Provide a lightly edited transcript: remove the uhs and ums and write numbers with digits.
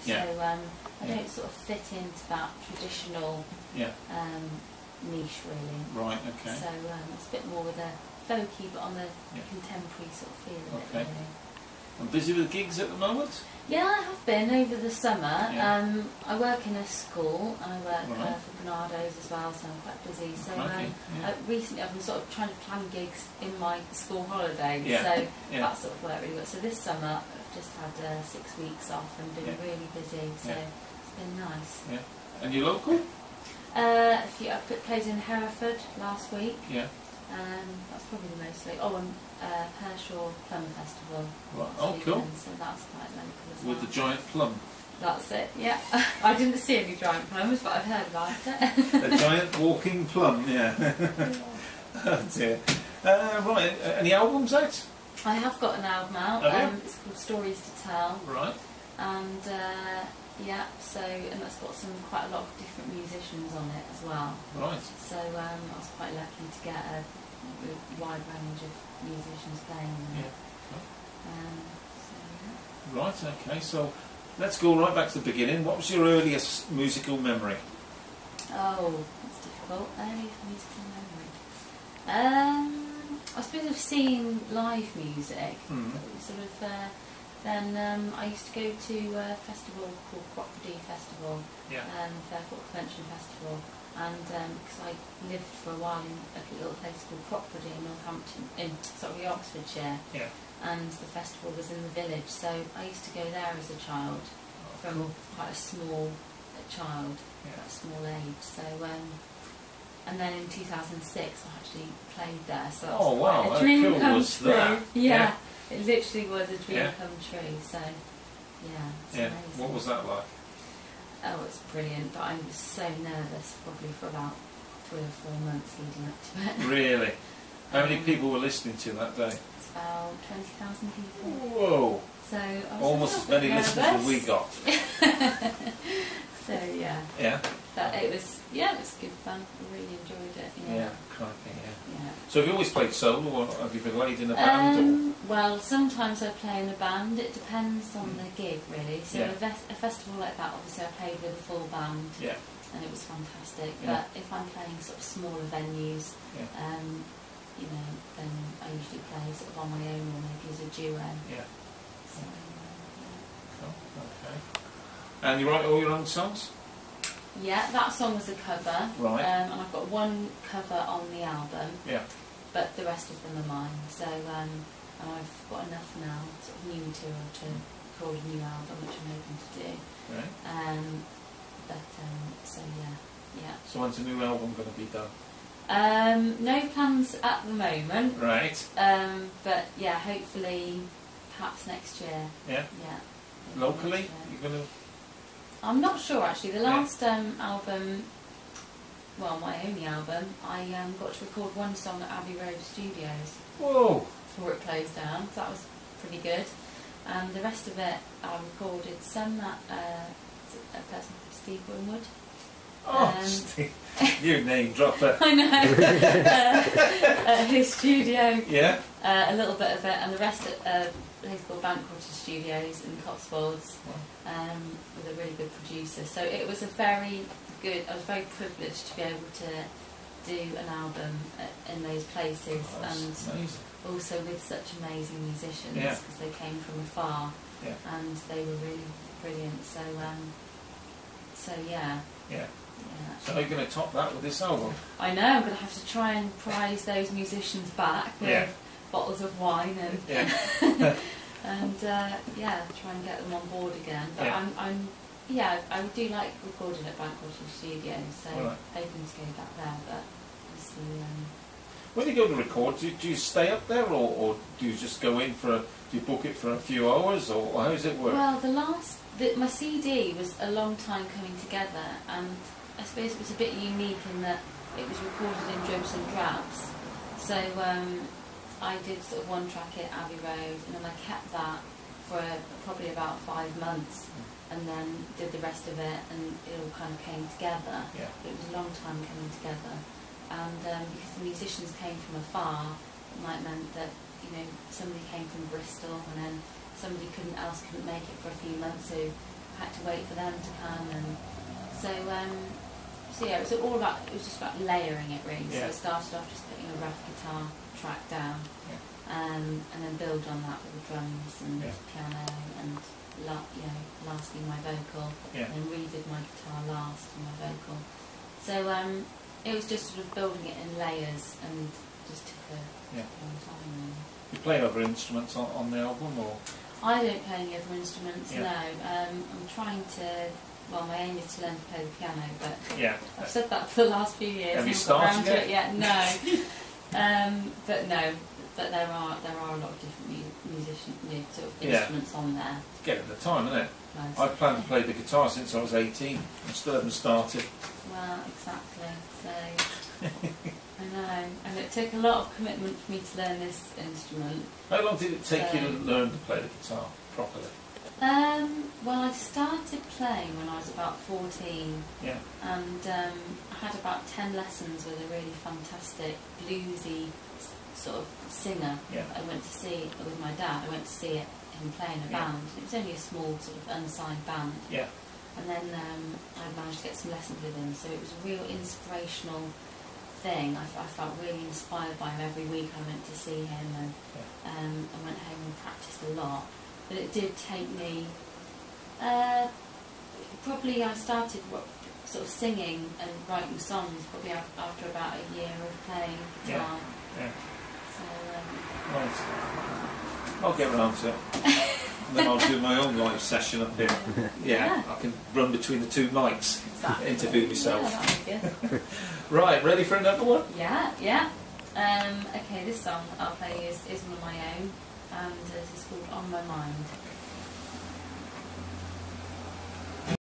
So I don't sort of fit into that traditional niche really. Right, okay. So it's a bit more with a folky but on the contemporary sort of feel of it really. I'm busy with gigs at the moment? Yeah, I have been over the summer. I work in a school and I work for Bernardo's as well, so I'm quite busy. So recently I've been sort of trying to plan gigs in my school holidays, so that sort of worked really well. So this summer I've just had 6 weeks off and been really busy, so it's been nice. Yeah. And you're local? I played in Hereford last week. Yeah. That's probably the most like. Oh, and Pershaw Plum Festival. Right. Oh, cool. So that's quite local as well. With the giant plum. That's it. Yeah. I didn't see any giant plums, but I've heard about it. A giant walking plum. Yeah. Oh dear. Right. Any albums out? I have got an album out. It's called Stories to Tell. Right. And and that's got quite a lot of different musicians on it as well. Right. So I was quite lucky to get a wide range of musicians playing on it. Right, okay, so let's go right back to the beginning. What was your earliest musical memory? Oh, that's difficult. Earliest musical memory. I suppose of seeing live music. Sort of. Then I used to go to a festival called Crockpedy Festival, Fairport Convention Festival, and because I lived for a while in a little place called Crockpedy in Northampton, in Oxfordshire, and the festival was in the village, so I used to go there as a child, from quite a small child, quite a small age. So and then in 2006 I actually played there, so that was a dream come true. Yeah. It literally was a dream come true, so it's amazing. What was that like? Oh, it's brilliant, but I was so nervous probably for about 3 or 4 months leading up to it. Really? How many people were listening to you that day? It's about 20,000 people. Whoa! So I was almost as many listeners as we got. So but it was good fun. I really enjoyed it. Yeah, crikey, yeah. So have you always played solo, or have you been played in a band? Well, sometimes I play in a band. It depends on the gig, really. So a festival like that, obviously, I played with a full band, and it was fantastic. But if I'm playing sort of smaller venues, then I usually play sort of on my own or maybe as a duo. So, cool. Okay. And you write all your own songs? Yeah, that song was a cover. Right. And I've got one cover on the album. Yeah. But the rest of them are mine. So and I've got enough now, sort of new material to record a new album, which I'm hoping to do. Right. So when's the new album going to be done? No plans at the moment. Right. But yeah, hopefully, perhaps next year. Yeah. Yeah. Locally, you're going to. I'm not sure actually. The last album, well, my only album, I got to record one song at Abbey Road Studios. Whoa! Before it closed down, so that was pretty good. And the rest of it, I recorded some at a person called Steve Winwood. Oh, Steve, you name dropper. I know. At his studio. Yeah. A little bit of it, and the rest at a place called Bankwatcher Studios in Cotswolds, with a really good producer. So it was I was very privileged to be able to do an album in those places, and also with such amazing musicians, because they came from afar, and they were really brilliant. So So are you going to top that with this album? I know, I'm going to have to try and prize those musicians back with bottles of wine and and try and get them on board again. But I do like recording at Bankwatcher Studios, so hoping to go back there. But obviously, when you go to record, do you stay up there, or do you just go in do you book it for a few hours, or how does it work? Well, my CD was a long time coming together, and I suppose it was a bit unique in that it was recorded in dribs and drabs. So I did sort of one track at Abbey Road, and then I kept that for probably about 5 months, and then did the rest of it, and it all kind of came together. Yeah. But it was a long time coming together, and because the musicians came from afar, it meant that somebody came from Bristol, and then somebody couldn't make it for a few months, so had to wait for them to come, and so yeah, it was just about layering it really. Yeah. So I started off just putting a rough guitar track down, and then build on that with the drums and piano, and lastly my vocal, and then redid my guitar last and my vocal. So it was just sort of building it in layers, and just took a long time really. You play other instruments on the album, or? I don't play any other instruments, Yeah. no. I'm trying to, well, my aim is to learn to play the piano, but Yeah. I've said that for the last few years. Have you I haven't got started around yet? to it yet? No. But no, but there are a lot of different sort of instruments on there. It's getting the time, isn't it? Most. I've planned to play the guitar since I was 18. I still haven't started. Well, exactly. So I know, and it took a lot of commitment for me to learn this instrument. How long did it take you to learn to play the guitar properly? Well, I started playing when I was about 14, Yeah. and I had about 10 lessons with a really fantastic bluesy sort of singer. Yeah. I went to see with my dad. I went to see him play in a band. It was only a small sort of unsigned band. Yeah. And then I managed to get some lessons with him, so it was a real inspirational thing. I felt really inspired by him every week. I went to see him, and I went home and practiced a lot. But it did take me, probably I started sort of singing and writing songs probably after about a year of playing guitar. Yeah. So, Right. I'll get around to it. And then I'll do my own live session up here. Yeah, I can run between the two mics, interview myself. Yeah, that'd be good. Right, ready for another one? Yeah. Okay, this song I'll play is one of my own, and this is called On My Mind.